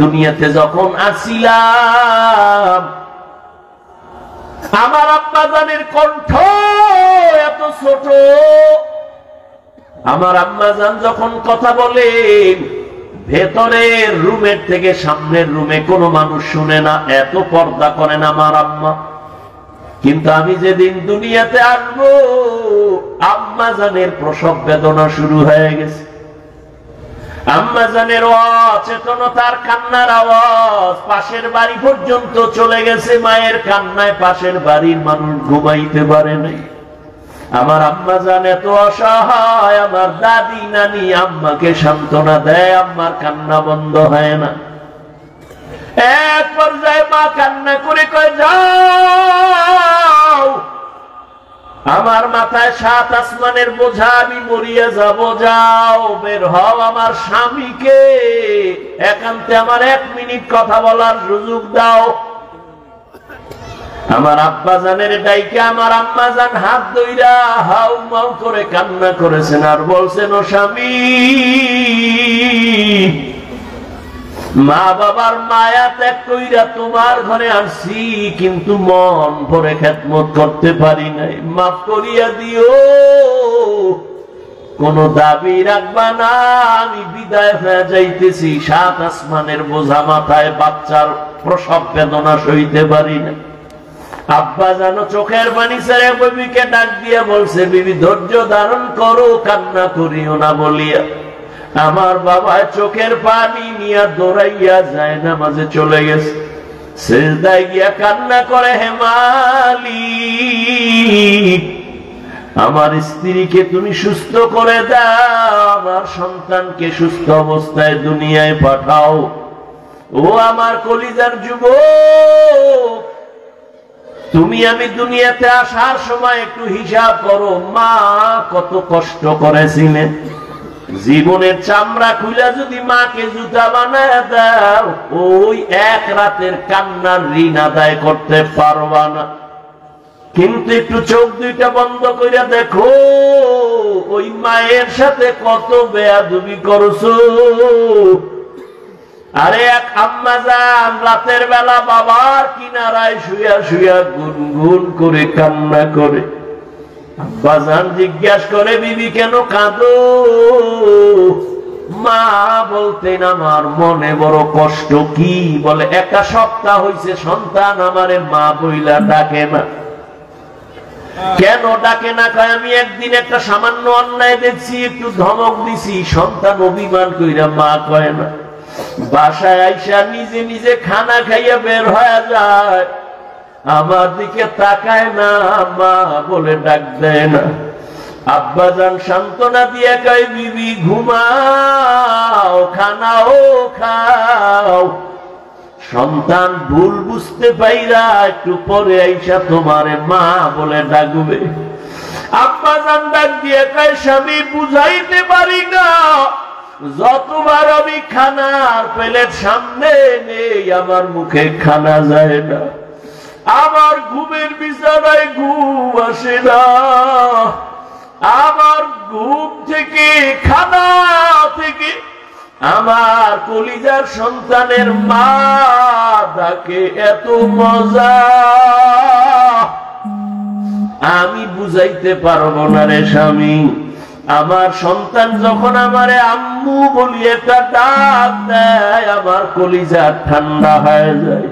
দুনিয়াতে যখন আসিলাম আমার আম্মাজানের কণ্ঠ এত ছোট, আমার আম্মাজান যখন কথা বলেন ভেতরের রুমের থেকে সামনের রুমে কোনো মানুষ শুনে না, এত পর্দা করেন আমার আম্মা। কিন্তু আমি যেদিন দুনিয়াতে আসবো আম্মাজানের প্রসব বেদনা শুরু হয়ে গেছে। আম্মাজানের অচেতনতার কান্নার আওয়াজ পাশের বাড়ি পর্যন্ত চলে গেছে। মায়ের কান্নায় পাশের বাড়ির মানুষ ঘুমাইতে পারে নাই। আমার আম্মাজান এত অসহায়, আমার দাদি নানি আম্মাকে সান্ত্বনা দেয়, আম্মার কান্না বন্ধ হয় না। এক পর্যায়ে মা কান্না করে কয়, যাও, আমার মাথায় 7 আসমানের বোঝা, আমি মরিয়া যাব, যাও বের হও, আমার স্বামীকে একান্তে আমার 1 মিনিট কথা বলার সুযোগ দাও। আমার আব্বাজানের ডাইকে আমার আম্মাজান হাত ধইরা হাউ মাউ করে কান্না করেছেন আর বলছেন, ও স্বামী, মা বাবার মায়া ত্যাগ কইরা তোমার ঘরে আসছি, কিন্তু মন ভরে খেদমত করতে পারি নাই, মাফ করিয়া দিও, কোন দাবি রাখবা না, আমি বিদায় হয়ে যাইতেছি। 7 আসমানের বোঝা মাথায়, বাচ্চার প্রসব বেদনা সইতে পারি না। আব্বা জানো চোখের পানি ছেড়ে বিবিকে ডাক দিয়া বলছে, বিবি ধৈর্য ধারণ করো, কান্না করিও না বলিয়া আমার বাবা চোখের পানি নিয়ে দৌড়াইয়া যায় না, মাঝে চলে গেছে, সিজদায় গিয়া কান্না করে, হে মালিক, আমার স্ত্রীকে তুমি সুস্থ করে দাও, আমার সন্তানকে সুস্থ অবস্থায় দুনিয়ায় পাঠাও। ও আমার কলিজার যুবক, তুমি আমি দুনিয়াতে আসার সময় একটু হিসাব করো, মা কত কষ্ট করেছিলেন। জীবনের চামড়া খুলে যদি মাকে জুতা বানায় দাও, ওই 1 রাতের কান্নার ঋণ আদায় করতে পারবা না। কিন্তু একটু চোখ দুইটা বন্ধ করে দেখো, ওই মায়ের সাথে কত বেয়াদবি করছো। আরে এক আম্মাজান রাতের বেলা বাবার কিনারায় শুয়া শুয়া গুনগুন করে কান্না করে। আব্বাজান জিজ্ঞাসা করে, বিবি কেন কাঁদো? মা বলতেন, আমার মনে বড় কষ্ট। কি বলে? 1 সপ্তাহ হইছে সন্তান আমারে মা বইলা ডাকে না। কেন ডাকে না? কয়, আমি একদিন একটা সামান্য অন্যায় দেখছি, একটু ধমক দিছি, সন্তান অভিমান কইরা মা কয় না। বাসায় আইসা নিজে নিজে খানা খাইয়া বের হয়ে যায়, আমার দিকে তাকায় না, মা বলে ডাক দেয় না। আব্বাজান সান্ত্বনা দিয়ে কয়, বিবি ঘুমাও, খানাও খাও। সন্তান ভুল বুঝতে পাইরা একটু পরে আইসা তোমারে মা বলে ডাকবে। আব্বাজান ডাক দিয়ে কয়, স্বামী বুঝাইতে পারি না, যতবার আমি খানার প্লেট সামনে নেই আমার মুখে খানা যায় না, আমার ঘুমের বিছানায় ঘুম আসে না, আমার ঘুম থেকে খানা থেকে আমার কলিজার সন্তানের মা ডাকে এত মজা, আমি বুঝাইতে পারবো না রে স্বামী। আমার সন্তান যখন আমারে আম্মু বলি একটা ডাক দেয়, আমার কলিজা ঠান্ডা হয়ে যায়।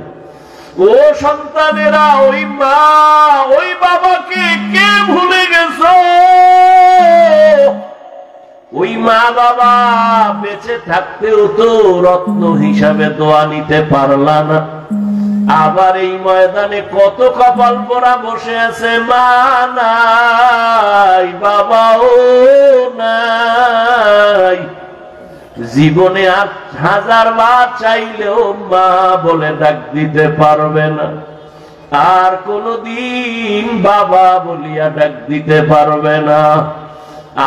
ও সন্তানেরা, ওই মা ওই বাবাকে কে ভুলে গেছো? ওই মা বাবা বেঁচে থাকতেও তো রত্ন হিসাবে দোয়া নিতে পারলা না। আবার এই ময়দানে কত কপাল পোড়া বসে আছে, মা নাই, বাবাও নাই। জীবনে আর 1000 বার চাইলেও মা বলে ডাক দিতে পারবে না, আর কোনদিন বাবা বলিয়া ডাক দিতে পারবে না।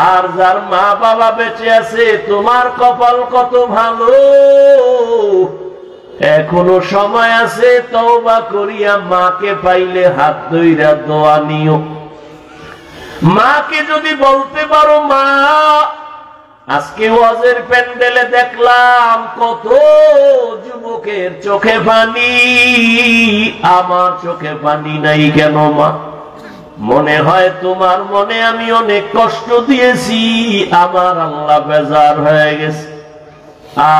আর যার মা বাবা বেঁচে আছে, তোমার কপাল কত ভালো, এখনো সময় আছে, তওবা করিয়া মাকে পাইলে হাত ধইরা দোয়া নিও। মাকে যদি বলতে পারো, মা আজকে ওয়াজের প্যান্ডেলে দেখলাম কত যুবক বুকের চোখে পানি, আমার চোখে পানি নাই কেন মা? মনে হয় তোমার মনে আমি অনেক কষ্ট দিয়েছি, আমার আল্লাহ বেজার হয়ে গেছে।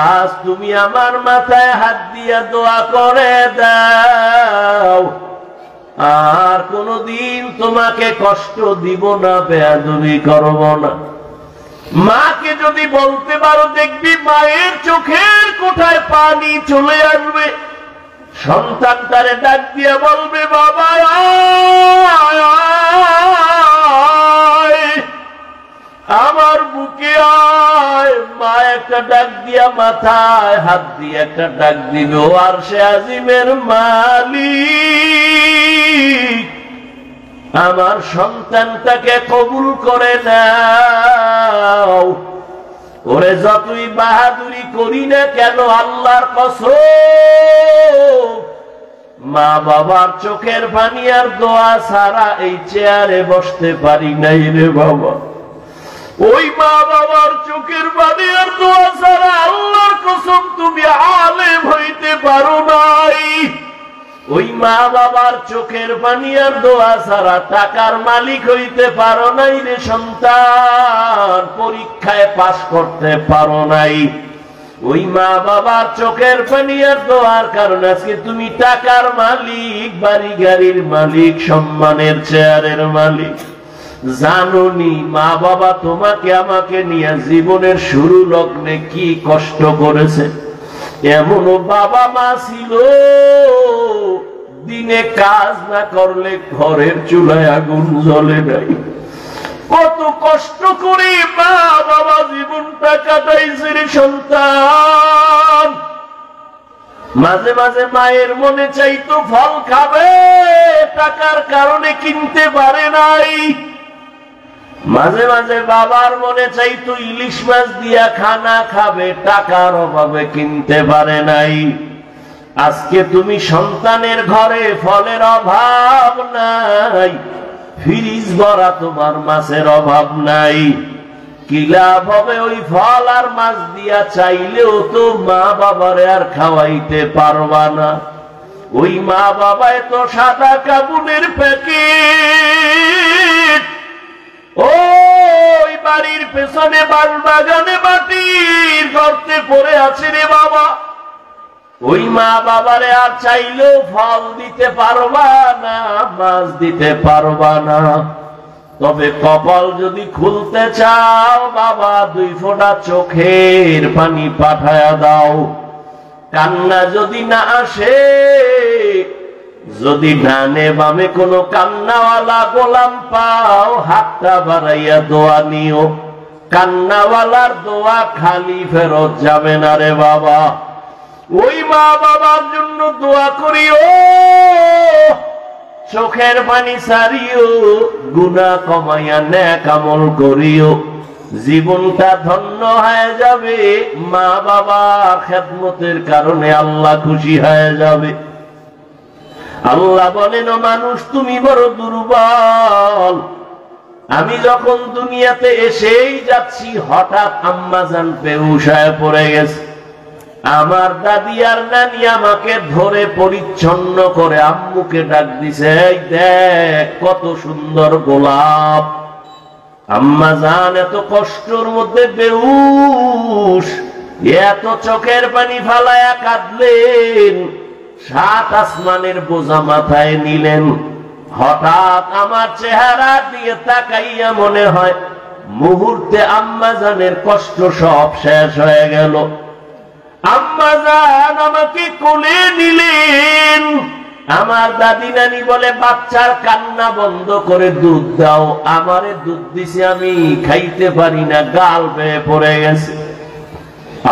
আজ তুমি আমার মাথায় হাত দিয়া দোয়া করে দাও, আর কোনদিন তোমাকে কষ্ট দিব না, বেয়াদবি করব না। মাকে যদি বলতে পারো, দেখবি মায়ের চোখের কোঠায় পানি চলে আসবে। সন্তান তারে ডাক দিয়া বলবে, বাবা আমার বুকে আয়। মা একটা ডাক দিয়া মাথায় হাত দিয়ে একটা ডাক দিবে, ও আরশে আজিমের মালিক, আমার সন্তানটাকে কবুল করে নাও। ওরে যতই বাহাদুরি করি না কেন, আল্লাহর কসম, মা বাবার চোখের পানি আর দোয়া ছাড়া এই চেয়ারে বসতে পারি নাই রে বাবা। ওই মা বাবার চোখের পানি আর দোয়া ছাড়া আল্লাহর কসম তুমি আলেম হইতে পারো নাই। ওই মা বাবার চোখের পানি আর দোয়া ছাড়া টাকার মালিক হইতে পারো নাই রে সন্তান, পরীক্ষায় পাস করতে পারো নাই। ওই মা বাবার চোখের পানি আর দোয়ার কারণে আজকে তুমি টাকার মালিক, বাড়ি গাড়ির মালিক, সম্মানের চেয়ারের মালিক। জানোনি মা বাবা তোমাকে আমাকে নিয়ে জীবনের শুরু লগ্নে কি কষ্ট করেছে? এমনও বাবা মা ছিল দিনে কাজ না করলে ঘরের চুলায় আগুন জ্বলে নাই। কত কষ্ট করে মা বাবা জীবনটা কাটাইছে রে সন্তান। মাঝে মাঝে মায়ের মনে চাইতো ফল খাবে, টাকার কারণে কিনতে পারে নাই। মাঝে মাঝে বাবার মনে চাইতো ইলিশ মাছ দিয়া খানা খাবে, টাকার অভাবে কিনতে পারে নাই। আজকে তুমি সন্তানের ঘরে ফলের অভাব নাই, ফ্রিজ ভরা তোমার মাছের অভাব নাই। কি লাভ হবে ওই ফল আর মাছ দিয়া? চাইলেও তো মা বাবারে আর খাওয়াইতে পারবা না। ওই মা বাবায় তো সাদা কাপুনের প্যাকেট, ওই বাড়ির পেছনে বাগানে মাটির গর্তে পড়ে আছে রে বাবা। ওই মা বাবারে আর চাইলেও ফল দিতে পারবা না, মাছ দিতে পারবা না। তবে কপাল যদি খুলতে চাও বাবা, 2 ফোঁটা চোখের পানি পাঠায়া দাও। কান্না যদি না আসে, যদি ডানে বামে কোনো কান্নাওয়ালা গোলাম পাও, হাতটা বাড়াইয়া দোয়া নিও। কান্নাওয়ালার দোয়া খালি ফেরত যাবে না রে বাবা। ওই মা বাবার জন্য দোয়া করিও, চোখের পানি ছাড়িও, গুনাহ কমাইয়া নেক আমল করিও। জীবনটা ধন্য হয়ে যাবে, মা বাবার খেদমতের কারণে আল্লাহ খুশি হয়ে যাবে। আল্লাহ বলেন, মানুষ তুমি বড় দুর্বল। আমি যখন দুনিয়াতে এসেই যাচ্ছি, হঠাৎ আম্মাজান বেহুশ হয়ে পড়ে গেছে। আমার দাদি আর নানি আমাকে ধরে পরিচ্ছন্ন করে আম্মুকে ডাক দিছে, এই দেখ কত সুন্দর গোলাপ। আম্মাজান এত কষ্টের মধ্যে বেহুশ, এত চোখের পানি ফালায়া কাঁদলেন, 7 আসমানের বোঝা মাথায় নিলেন। হঠাৎ আমার চেহারা দিয়ে তাকাইয়া মনে হয় মুহূর্তে আম্মাজানের কষ্ট সব শেষ হয়ে গেল। আম্মাজান আমাকে কোলে নিলেন। আমার দাদি নানি বলে, বাচ্চার কান্না বন্ধ করে দুধ দাও। আমারে দুধ দিছে, আমি খাইতে পারি না, গাল বেয়ে পড়ে গেছে।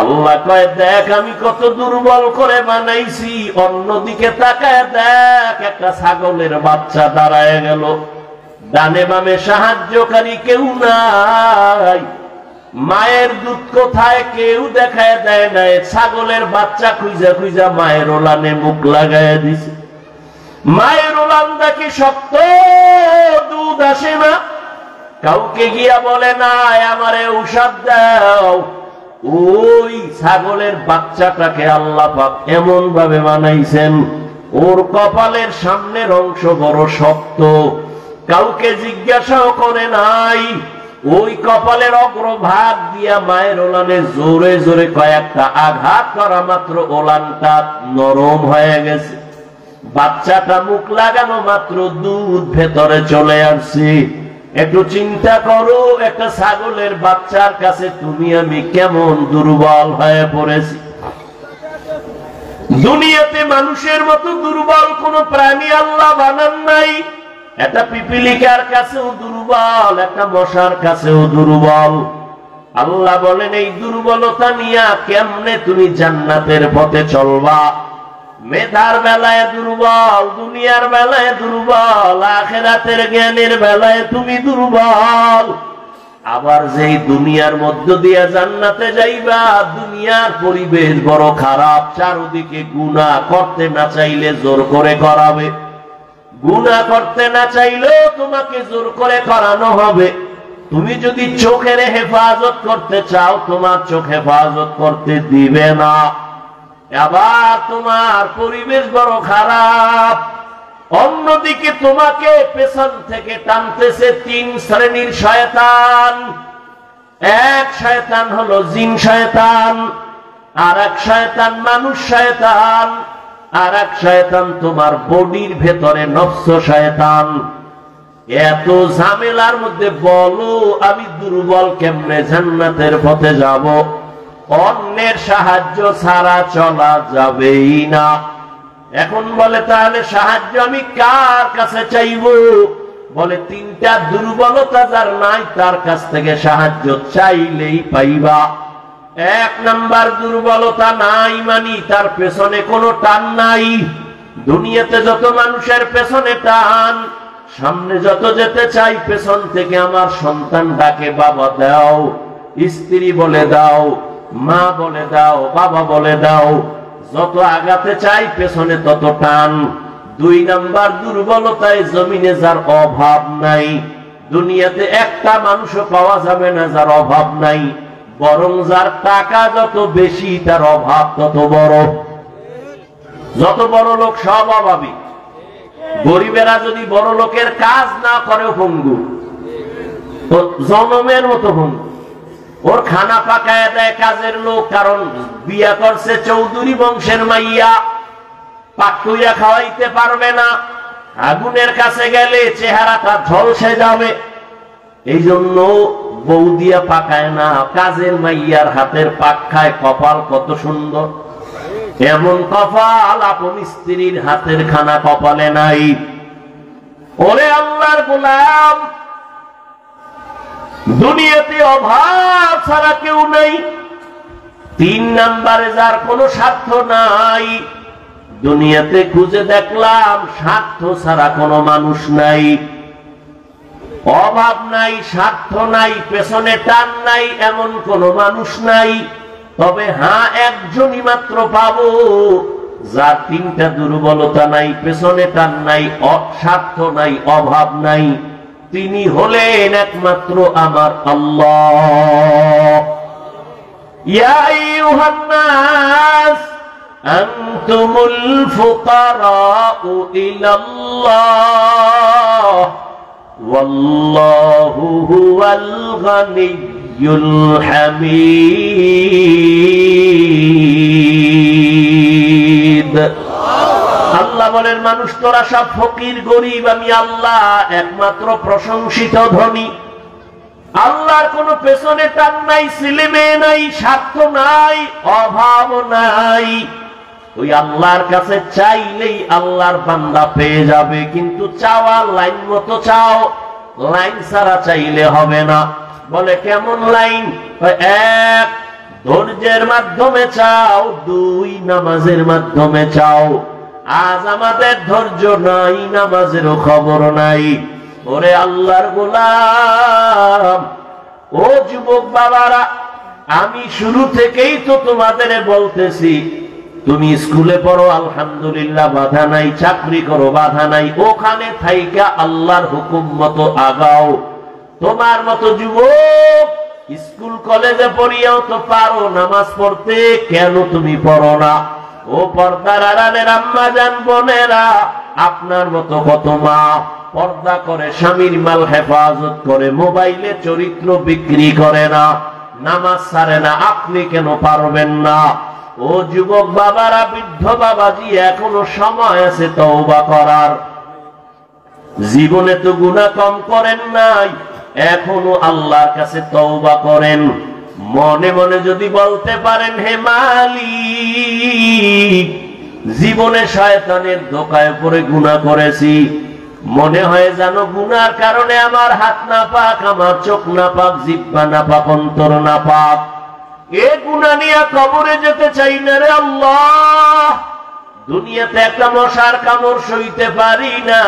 আল্লাহ কয়, দেখ আমি কত দুর্বল করে বানাইছি। অন্যদিকে তাকায় দেখ, একটা ছাগলের বাচ্চা দাঁড়ায় গেল। ডানে বামে সাহায্যকারী কেউ নাই। মায়ের দুধ কোথায় কেউ দেখায় দেয় নাই। ছাগলের বাচ্চা খুঁজা খুঁজা মায়ের ওলানে মুখ লাগায় দিছে। মায়ের ওলান দেখি শক্ত, দুধ আসে না। কাউকে গিয়া বলে না আমারে ঔষধ দাও। ওই ছাগলের বাচ্চাটাকে আল্লাহ পাক এমন ভাবে বানাইছেন, ওর কপালের সামনের অংশ বড় শক্ত, কাউকে জিজ্ঞাসাও করে নাই। ওই কপালের অগ্রভাগ দিয়া মায়ের ওলানে জোরে জোরে কয়েকটা আঘাত করা মাত্র ওলানটা নরম হয়ে গেছে। বাচ্চাটা মুখ লাগানো মাত্র দুধ ভেতরে চলে আসছে। একটু চিন্তা করো, একটা ছাগলের বাচ্চার কাছে তুমি আমি কেমন দুর্বল হয়ে পড়েছি। দুনিয়াতে মানুষের মতো দুর্বল কোন প্রাণী আল্লাহ বানান নাই। একটা পিপিলিকার কাছেও দুর্বল, একটা মশার কাছেও দুর্বল। আল্লাহ বলেন এই দুর্বলতা নিয়ে কেমনে তুমি জান্নাতের পথে চলবা? মেধার বেলায় দুর্বল, দুনিয়ার বেলায় দুর্বল, আখিরাতের জ্ঞানের বেলায় তুমি দুর্বল। আবার যেই দুনিয়ার মধ্য দিয়ে জান্নাতে যাইবা, দুনিয়ার পরিবেশ বড় খারাপ, চারদিকে গুনাহ, করতে না চাইলে জোর করে করাবে, গুনাহ করতে না চাইলেও তোমাকে জোর করে করানো হবে। তুমি যদি চোখের হেফাজত করতে চাও, তোমার চোখ হেফাজত করতে দিবে না। আবার তোমার পরিবেশ বড় খারাপ, অন্যদিকে তোমাকে পেছন থেকে টানতেছে তিন শ্রেণীর শয়তান। এক শয়তান হলো জিন শয়তান, আর এক শয়তান মানুষ শয়তান, আর এক শয়তান তোমার বডির ভেতরে নফস শয়তান। এত ঝামেলার মধ্যে বলো আমি দুর্বল কেমনে জান্নাতের পথে যাব? অন্যের সাহায্য ছাড়া চলা যাবেই না। এখন বলে তাহলে সাহায্য আমি কার কাছে চাইব? বলে তিনটা দুর্বলতা যার নাই তার কাছ থেকে সাহায্য চাইলেই পাইবা। এক নাম্বার দুর্বলতা নাই মানি তার পেছনে কোনো টান নাই। দুনিয়াতে যত মানুষের পেছনে টান, সামনে যত যেতে চাই পেছন থেকে আমার সন্তান ডাকে বাবা দাও, স্ত্রী বলে দাও, মা বলে দাও, বাবা বলে দাও, যত আগাতে চাই পেছনে তত টান। দুই নাম্বার দুর্বলতায় জমিনে যার অভাব নাই। দুনিয়াতে একটা মানুষও পাওয়া যাবে না যার অভাব নাই, বরং যার টাকা যত বেশি তার অভাব তত বড়। যত বড় লোক সব অভাবী। গরিবেরা যদি বড় লোকের কাজ না করে পঙ্গু, তো জনমের মতো পঙ্গু। ওর খানা পাকায় দেয় কাজের লোক, কারণ বিয়া করছে চৌধুরী বংশের মাইয়া, পাকুইয়া খাওয়াইতে পারবে না। আগুনের কাছে গেলে চেহারাটা ঝলসে যাবে, এই জন্য বউ দিয়া পাকায় না, কাজের মাইয়ার হাতের পাক খায়। কপাল কত সুন্দর, এমন কপাল আপন স্ত্রীর হাতের খানা কপালে নাই। ওরে আল্লাহর গোলাম, দুনিয়াতে অভাব ছাড়া কেউ নাই। তিন নাম্বারে যার কোনো স্বার্থ নাই। দুনিয়াতে খুঁজে দেখলাম স্বার্থ ছাড়া কোনো মানুষ নাই। অভাব নাই, স্বার্থ নাই, পেছনে টান নাই, এমন কোনো মানুষ নাই। তবে হ্যাঁ, একজনই মাত্র পাবো যার তিনটা দুর্বলতা নাই, পেছনে টান নাই, স্বার্থ নাই, অভাব নাই। তিনি হলেন একমাত্র আমার আল্লাহ। ইয়া আইয়ুহান নাস আনতুমুল ফুকারাউ ইলাল্লাহ ওয়াল্লাহু হুয়াল গানিয়্যুল হামিদ। আল্লাহ বলেন মানুষ তোরা সব ফকির গরিব, আমি আল্লাহ একমাত্র প্রশংসিত ধনী। আল্লাহর কোনো পেছনে টান নাই, ছেলে মেয়ে নাই, স্বার্থ নাই, অভাব নাই। ওই আল্লাহর কাছে চাইলেই আল্লাহর বান্দা পেয়ে যাবে, কিন্তু চাওয়া লাইন মতো চাও, লাইন ছাড়া চাইলে হবে না। বলে কেমন লাইন? এক, ধৈর্যের মাধ্যমে চাও। দুই, নামাজের মাধ্যমে চাও। আজ আমাদের ধৈর্য নাই, নামাজেরও খবর নাই। ওরে আল্লাহর গোলাম, ও যুবক বাবারা, আমি শুরু থেকেই তো তোমাদের বলতেছি, তুমি স্কুলে পড়ো আলহামদুলিল্লাহ, বাধা নাই। চাকরি করো, বাধা নাই। ওখানে থাইকা আল্লাহর হুকুম মতো আগাও। তোমার মতো যুবক স্কুল কলেজে পড়িয়াও তো পারো নামাজ পড়তে, কেন তুমি পড়ো না? ও পর্দার আড়ালের আম্মা জান বোনেরা, আপনার মতো কত মা পর্দা করে, স্বামীর মাল হেফাজত করে, মোবাইলে চরিত্র বিক্রি করে না, নামাজ ছাড়ে না, আপনি কেন পারবেন না? ও যুবক বাবারা, বৃদ্ধ বাবাজি, এখনো সময় আছে তওবা করার। জীবনে তো গুনাহ কম করেন নাই, এখনো আল্লাহর কাছে তওবা করেন। মনে মনে যদি বলতে পারেন, হে মালিক, জীবনে শয়তানের ধোঁকায় পড়ে গুনাহ করেছি, মনে হয় জানো গুনার কারণে আমার হাত না পাক, আমার চোখ না পাক, জিহ্বা না পাক, অন্তর না পাক, এ গুনাহ নিয়ে কবরে যেতে চাই না রে আল্লাহ। দুনিয়াতে একটা মশার কামড় সইতে পারি না,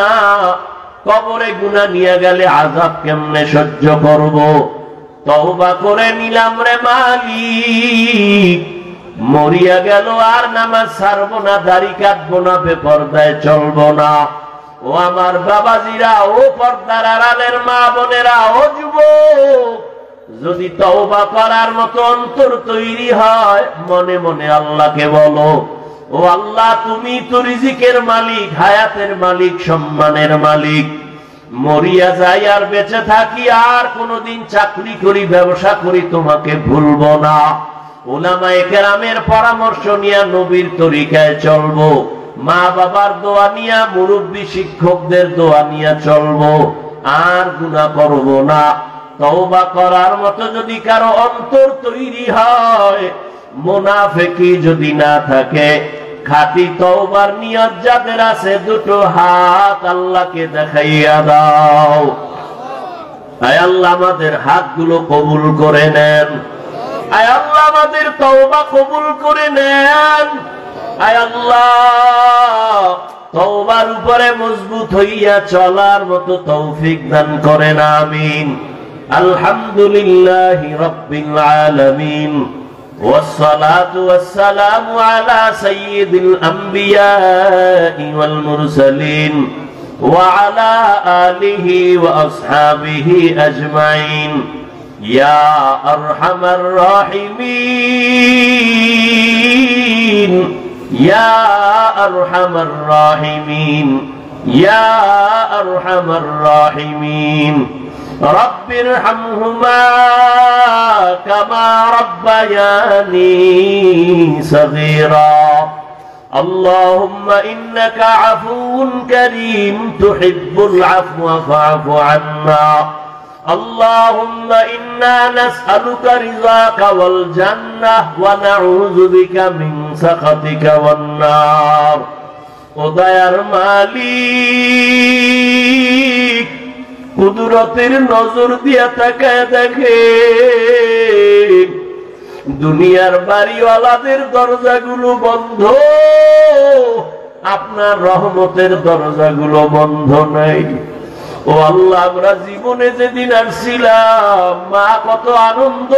কবরে গুনাহ নিয়ে গেলে আযাব কেমনে সহ্য করব? তওবা করে নিলাম রে মালিক, মরিয়া গেল আর নামাজ ছাড়বো না, দাড়ি কাটবো না, বেপরদায় চলবো না। ও আমার বাবাজিরা, ও পর্দার আড়ালের মা বোনেরা, ও যুবক, যদি তওবা করার মতো অন্তর তৈরি হয়, মনে মনে আল্লাহকে বলো, ও আল্লাহ, তুমি তো রিজিকের মালিক, হায়াতের মালিক, সম্মানের মালিক। মরিয়া যাই আর বেঁচে থাকি, আর কোনদিন চাকরি করি, ব্যবসা করি, তোমাকে ভুলবো না। উলামায়ে কেরামের পরামর্শ নিয়ে নবীর তরিকায় চলবো, মা বাবার দোয়া নিয়া, মুরব্বী শিক্ষকদের দোয়া নিয়া চলবো, আর গুনাহ করব না। তওবা করার মতো যদি কারো অন্তর তৈরি হয়, মুনাফিকি যদি না থাকে, খাঁটি তওবার নিয়ত যাদের আছে, দুটো হাত আল্লাহকে দেখাইয়া দাও। আয় আল্লাহ, আমাদের হাতগুলো কবুল করে নেন। আয় আল্লাহ, আমাদের তওবা কবুল করে নেন। আয় আল্লাহ, তওবার উপরে মজবুত হইয়া চলার মতো তৌফিক দান করেন, আমিন। আলহামদুলিল্লাহি রাব্বিল আলামিন, ওয়াসসালাতু ওয়াসসালামু আলা সাইয়্যিদিল আমবিয়াই ওয়াল মুরসালিন ওয়া আলা আলিহি ওয়া আসহাবিহি আজমাইন। ইয়া আরহামার রাহিমিন, ইয়া আরহামার রাহিমিন, ইয়া আরহামার রাহিমিন। রব্বির হামহুমা কামা রব্বায়ানি সগীরা। আল্লাহুম্মা ইন্নাকা আফুউন কারীম তুহিব্বুল আফওয়া ফা'ফু আন্না। আল্লাহুম্মা ইন্না নাসআলুকা রিযাকা ওয়াল জান্নাহ ওয়া নাউযু বিকা মিন সাখাতিকা ওয়ান নার। ও দয়ার মালিক, কুদরতের নজর দিয়া তাকায় দেখে, দুনিয়ার বাড়িওয়ালাদের দরজাগুলো বন্ধ, আপনার রহমতের দরজাগুলো বন্ধ নাই। ও আল্লাহ, আমরা জীবনে যেদিন আসছিলাম, মা কত আনন্দ,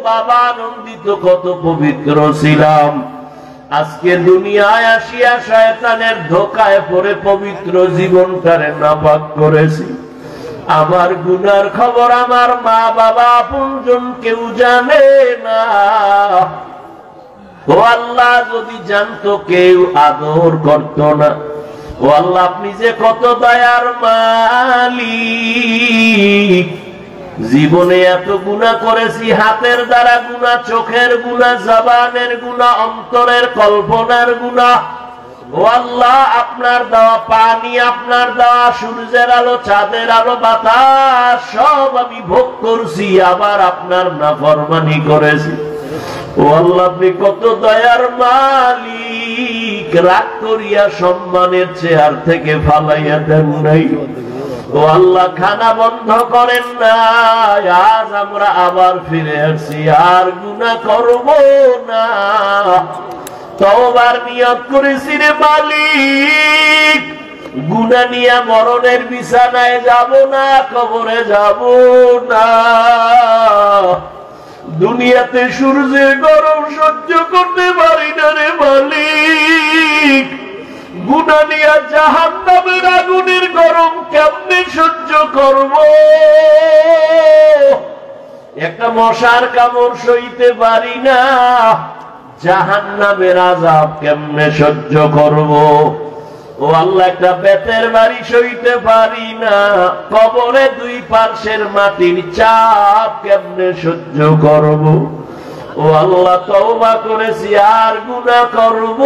বাবা আনন্দিত, কত পবিত্র ছিলাম। আজকে দুনিয়ায় আসিয়া শয়তানের ধোঁকায় পড়ে পবিত্র জীবনটারে নাপাক করেছি। আমার গুনার খবর আমার মা বাবা আপনজন কেউ জানে না। ও আল্লাহ, যদি জানতো কেউ আদর করত না। ও আল্লাহ, আপনি যে কত দয়ার মালিক। জীবনে এত গুনাহ করেছি, হাতের দ্বারা গুনাহ, চোখের গুনাহ, জবানের গুনাহ, অন্তরের কল্পনার গুনাহ। ও আল্লাহ, আপনার দেওয়া পানি, আপনার দেওয়া সূর্যের আলো, চাঁদের আলো, বাতাস সব আমি ভোগ করছি, আবার আপনার নাফরমানি করেছি। ও আল্লাহ, আপনি কত দয়ার মালিক, রাগ করিয়া সম্মানের চেয়ার থেকে ফালাইয়া দেন নাই। ও আল্লাহ, খানা বন্ধ করেন না, আজ আমরা আবার ফিরে আসছি, আর গুনাহ করব না। তওবার নিয়ত করেছি রে মালিক, গুনাহ নিয়ে মরণের বিছানায় যাব না, কবরে যাব না। দুনিয়াতে সূর্যের গরম সহ্য করতে পারি না রে মালিক, গুনাহ নিয়ে জাহান্নামের আগুনের গরম কেমনে সহ্য করব? একটা মশার কামড় সইতে পারি না, জাহান্নামের আযাব কেমনে সহ্য করব। ও আল্লাহ, একটা বেতের বাড়ি সইতে পারি না, কবরে দুই পার্শ্বের মাটির চাপ কেমনে সহ্য করব। ও আল্লাহ, তওবা করেছি আর গুনাহ করব।